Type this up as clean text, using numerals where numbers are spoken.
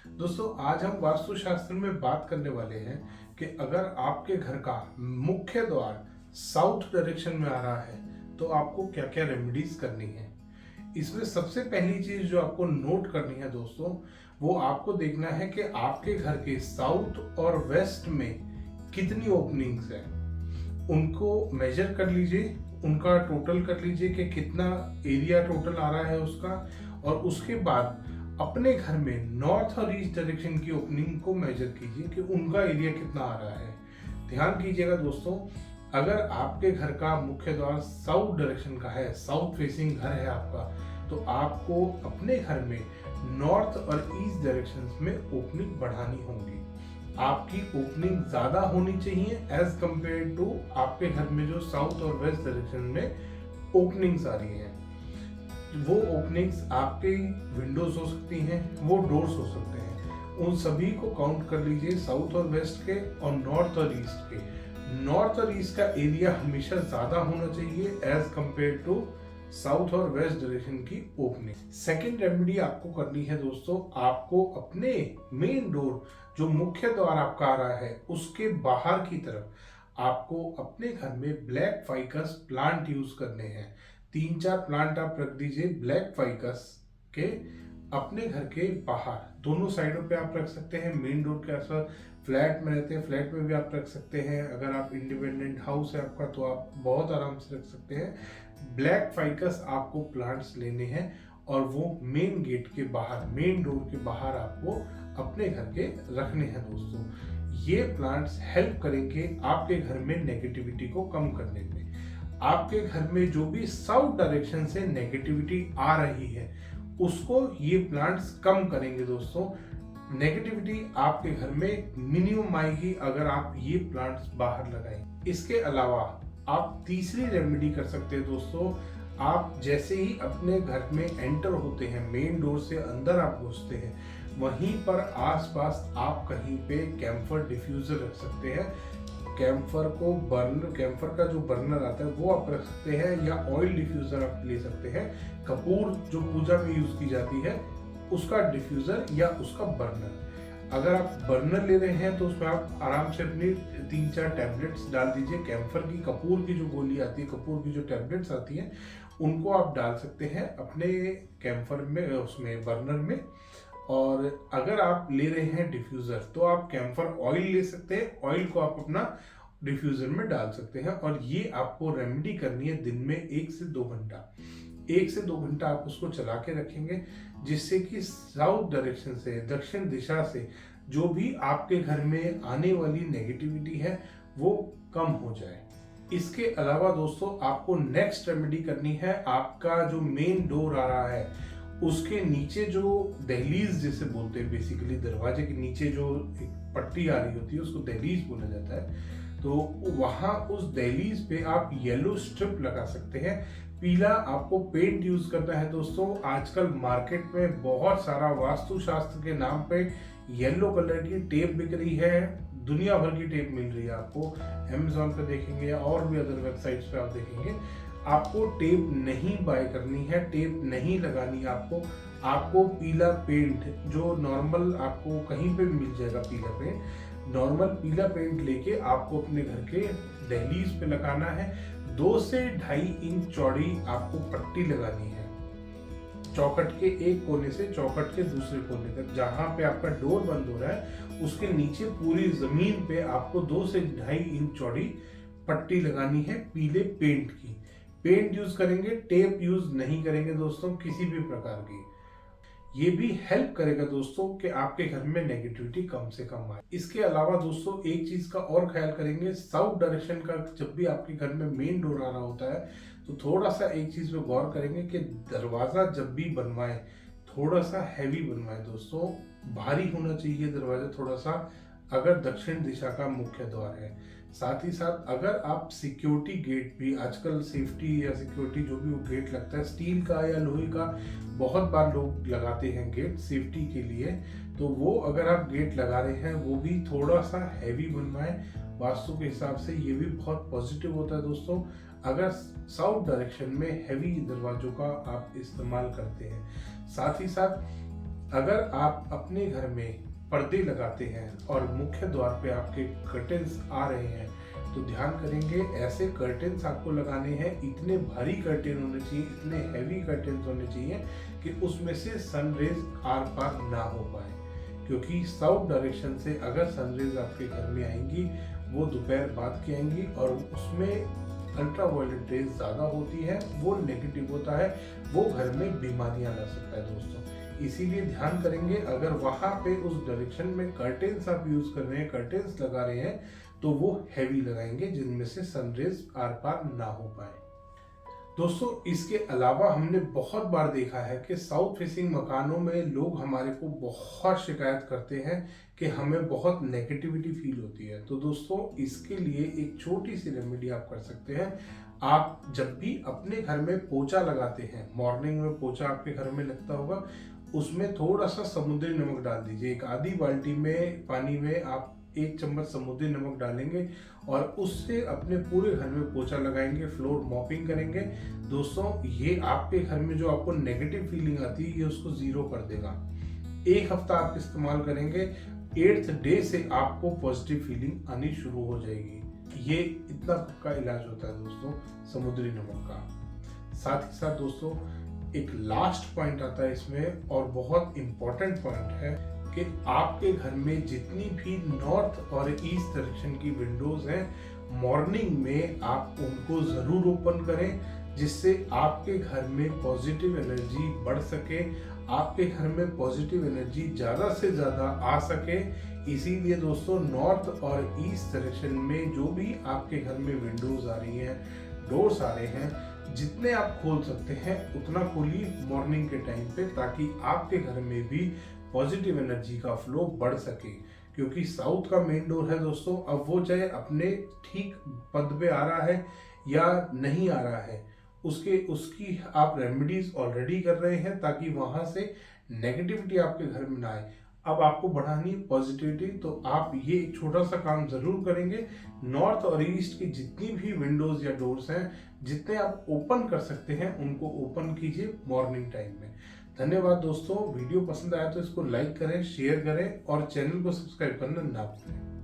दोस्तों आज हम वास्तुशास्त्र में बात करने वाले हैं कि अगर आपके घर का मुख्य द्वार साउथ डायरेक्शन में आ रहा है तो आपको क्या क्या रेमेडीज करनी है। इसमें सबसे पहली चीज जो आपको नोट करनी है दोस्तों, वो आपको देखना है कि आपके घर के साउथ और वेस्ट में कितनी ओपनिंग्स हैं। उनको मेजर कर लीजिए, उनका टोटल कर लीजिए कि कितना एरिया टोटल आ रहा है उसका, और उसके बाद अपने घर में नॉर्थ और ईस्ट डायरेक्शन की ओपनिंग को मेजर कीजिए कि उनका एरिया कितना आ रहा है। ध्यान कीजिएगा दोस्तों, अगर आपके घर का मुख्य द्वार साउथ डायरेक्शन का है, साउथ फेसिंग घर है आपका, तो आपको अपने घर में नॉर्थ और ईस्ट डायरेक्शन में ओपनिंग बढ़ानी होगी। आपकी ओपनिंग ज्यादा होनी चाहिए एज कंपेयर टू आपके घर में जो साउथ और वेस्ट डायरेक्शन में ओपनिंग्स आ रही हैं। वो ओपनिंग्स आपके विंडोज हो सकती हैं, वो डोर्स हो सकते हैं, उन सभी को काउंट कर लीजिए, साउथ और वेस्ट के और नॉर्थ और ईस्ट के। नॉर्थ और ईस्ट का एरिया हमेशा ज्यादा होना चाहिए एज कंपेयर टू साउथ और वेस्ट डायरेक्शन की ओपनिंग। सेकेंड रेमेडी आपको करनी है दोस्तों, आपको अपने मेन डोर जो मुख्य द्वार आपका आ रहा है उसके बाहर की तरफ आपको अपने घर में ब्लैक फाइकस प्लांट यूज करने हैं। 3-4 प्लांट आप रख दीजिए ब्लैक फाइकस के अपने घर के बाहर, दोनों साइडों पे आप रख सकते हैं। मेन डोर के आसपास, फ्लैट में रहते हैं फ्लैट में भी आप रख सकते हैं, अगर आप इंडिपेंडेंट हाउस है आपका तो आप बहुत आराम से रख सकते हैं। ब्लैक फाइकस आपको प्लांट्स लेने हैं और वो मेन गेट के बाहर, मेन डोर के बाहर आपको अपने घर के रखने हैं दोस्तों। ये प्लांट्स हेल्प करेंगे आपके घर में नेगेटिविटी को कम करने में। आपके घर में जो भी साउथ डायरेक्शन से नेगेटिविटी आ रही है उसको ये प्लांट्स कम करेंगे दोस्तों। नेगेटिविटी आपके घर में मिनिमम आएगी अगर आप ये प्लांट्स बाहर लगाएं। इसके अलावा आप तीसरी रेमेडी कर सकते हैं दोस्तों, आप जैसे ही अपने घर में एंटर होते हैं, मेन डोर से अंदर आप घुसते हैं, वहीं पर आसपास आप कहीं पे कैम्फर डिफ्यूजर रख सकते हैं। कैम्फर का जो बर्नर आता है वो आप रख सकते हैं, या ऑयल डिफ्यूजर आप ले सकते हैं। कपूर जो पूजा में यूज की जाती है उसका डिफ्यूजर या उसका बर्नर। अगर आप बर्नर ले रहे हैं तो उसमें आप आराम से अपनी 3-4 टैबलेट्स डाल दीजिए कैम्फर की। कपूर की जो गोली आती है, कपूर की जो टैबलेट्स आती हैं, उनको आप डाल सकते हैं अपने कैम्फर में, उसमें बर्नर में। और अगर आप ले रहे हैं डिफ्यूजर तो आप कैम्फर ऑयल ले सकते हैं, ऑयल को आप अपना डिफ्यूजर में डाल सकते हैं। और ये आपको रेमेडी करनी है दिन में 1 से 2 घंटा। 1 से 2 घंटा आप उसको चला के रखेंगे, जिससे कि साउथ डायरेक्शन से, दक्षिण दिशा से जो भी आपके घर में आने वाली नेगेटिविटी है वो कम हो जाए। इसके अलावा दोस्तों आपको नेक्स्ट रेमेडी करनी है, आपका जो मेन डोर आ रहा है उसके नीचे जो दहलीज जिसे बोलते हैं, बेसिकली दरवाजे के नीचे जो एक पट्टी आ रही होती है उसको दहलीज बोला जाता है। तो वहां उस दहलीज पे आप येलो स्ट्रिप लगा सकते हैं। पीला आपको पेंट यूज करना है दोस्तों। आजकल मार्केट में बहुत सारा वास्तुशास्त्र के नाम पे येलो कलर की टेप बिक रही है, दुनिया भर की टेप मिल रही है आपको। Amazon पे देखेंगे या और भी अदर वेबसाइट्स पे आप देखेंगे, आपको टेप नहीं बाय करनी है, टेप नहीं लगानी आपको। आपको पीला पेंट जो नॉर्मल आपको कहीं पे भी मिल जाएगा, पीला पेंट, नॉर्मल पीला पेंट लेके आपको अपने घर के दहलीज पे लगाना है। 2 से 2.5 इंच चौड़ी आपको पट्टी लगानी है, चौखट के एक कोने से चौखट के दूसरे कोने तक। जहां पे आपका डोर बंद हो रहा है उसके नीचे पूरी जमीन पे आपको 2 से 2.5 इंच चौड़ी पट्टी लगानी है पीले पेंट की। पेंट यूज करेंगे, टेप यूज नहीं करेंगे दोस्तों किसी भी प्रकार की। ये भी हेल्प करेगा दोस्तों कि आपके घर में नेगेटिविटी कम से कम आए। इसके अलावा दोस्तों एक चीज का और ख्याल करेंगे, साउथ डायरेक्शन का जब भी आपके घर में मेन डोर आ रहा होता है तो थोड़ा सा एक चीज पे गौर करेंगे कि दरवाजा जब भी बनवाएं थोड़ा सा हैवी बनवाएं दोस्तों, भारी होना चाहिए दरवाजा थोड़ा सा, अगर दक्षिण दिशा का मुख्य द्वार है। साथ ही साथ अगर आप सिक्योरिटी गेट भी, आजकल सेफ्टी या सिक्योरिटी जो भी वो गेट लगता है स्टील का या लोहे का, बहुत बार लोग लगाते हैं गेट सेफ्टी के लिए, तो वो अगर आप गेट लगा रहे हैं वो भी थोड़ा सा हैवी बनवाएं। वास्तु के हिसाब से ये भी बहुत पॉजिटिव होता है दोस्तों अगर साउथ डायरेक्शन में हैवी दरवाजों का आप इस्तेमाल करते हैं। साथ ही साथ अगर आप अपने घर में पर्दे लगाते हैं और मुख्य द्वार पे आपके कर्टेन्स आ रहे हैं तो ध्यान करेंगे ऐसे कर्टेन्स आपको लगाने हैं, इतने भारी कर्टेन होने चाहिए, इतने हैवी कर्टेन्स होने चाहिए कि उसमें से सन रेज आर पार ना हो पाए, क्योंकि साउथ डायरेक्शन से अगर सन रेज आपके घर में आएंगी वो दोपहर बाद की आएंगी और उसमें अल्ट्रा वायलेट रेज ज़्यादा होती है, वो नेगेटिव होता है, वो घर में बीमारियां ला सकता है दोस्तों। इसीलिए ध्यान करेंगे अगर वहाँ पे उस डायरेक्शन में कर्टेन्स आप यूज कर रहे हैं, कर्टेन्स लगा रहे हैं तो वो हैवी लगाएंगे जिनमें से सनरेज आर पार ना हो पाए। दोस्तों इसके अलावा हमने बहुत बार देखा है कि साउथ फेसिंग मकानों में लोग हमारे को बहुत शिकायत करते हैं कि हमें बहुत नेगेटिविटी फील होती है। तो दोस्तों इसके लिए एक छोटी सी रेमेडी आप कर सकते हैं। आप जब भी अपने घर में पोछा लगाते हैं, मॉर्निंग में पोछा आपके घर में लगता होगा, उसमें थोड़ा सा समुद्री नमक डाल दीजिए। एक आधी बाल्टी में पानी में आप 1 चम्मच समुद्री नमक डालेंगे और उससे अपने पूरे घर में पोछा लगाएंगे, फ्लोर मॉपिंग करेंगे। दोस्तों ये आपके घर में जो आपको नेगेटिव फीलिंग आती है ये उसको जीरो कर देगा। 1 हफ्ता आप इस्तेमाल करेंगे, 8th डे से आपको पॉजिटिव फीलिंग आनी शुरू हो जाएगी। ये इतना पक्का इलाज होता है दोस्तों समुद्री नमक का। साथ ही साथ दोस्तों एक लास्ट पॉइंट आता है इसमें और बहुत इंपॉर्टेंट पॉइंट है कि आपके घर में जितनी भी नॉर्थ और ईस्ट डायरेक्शन की विंडोज हैं, मॉर्निंग में आप उनको जरूर ओपन करें, जिससे आपके घर में पॉजिटिव एनर्जी बढ़ सके, आपके घर में पॉजिटिव एनर्जी ज़्यादा से ज़्यादा आ सके। इसीलिए दोस्तों नॉर्थ और ईस्ट डायरेक्शन में जो भी आपके घर में विंडोज आ रही हैं, डोर्स आ रहे हैं, जितने आप खोल सकते हैं उतना खोलिए मॉर्निंग के टाइम पे, ताकि आपके घर में भी पॉजिटिव एनर्जी का फ्लो बढ़ सके। क्योंकि साउथ का मेन डोर है दोस्तों, अब वो चाहे अपने ठीक पद पे आ रहा है या नहीं आ रहा है, उसकी आप रेमेडीज ऑलरेडी कर रहे हैं ताकि वहां से नेगेटिविटी आपके घर में ना आए। अब आपको बढ़ानी पॉजिटिविटी, तो आप ये एक छोटा सा काम जरूर करेंगे। नॉर्थ और ईस्ट की जितनी भी विंडोज या डोर्स हैं, जितने आप ओपन कर सकते हैं उनको ओपन कीजिए मॉर्निंग टाइम में। धन्यवाद दोस्तों, वीडियो पसंद आया तो इसको लाइक करें, शेयर करें और चैनल को सब्सक्राइब करना ना भूलें।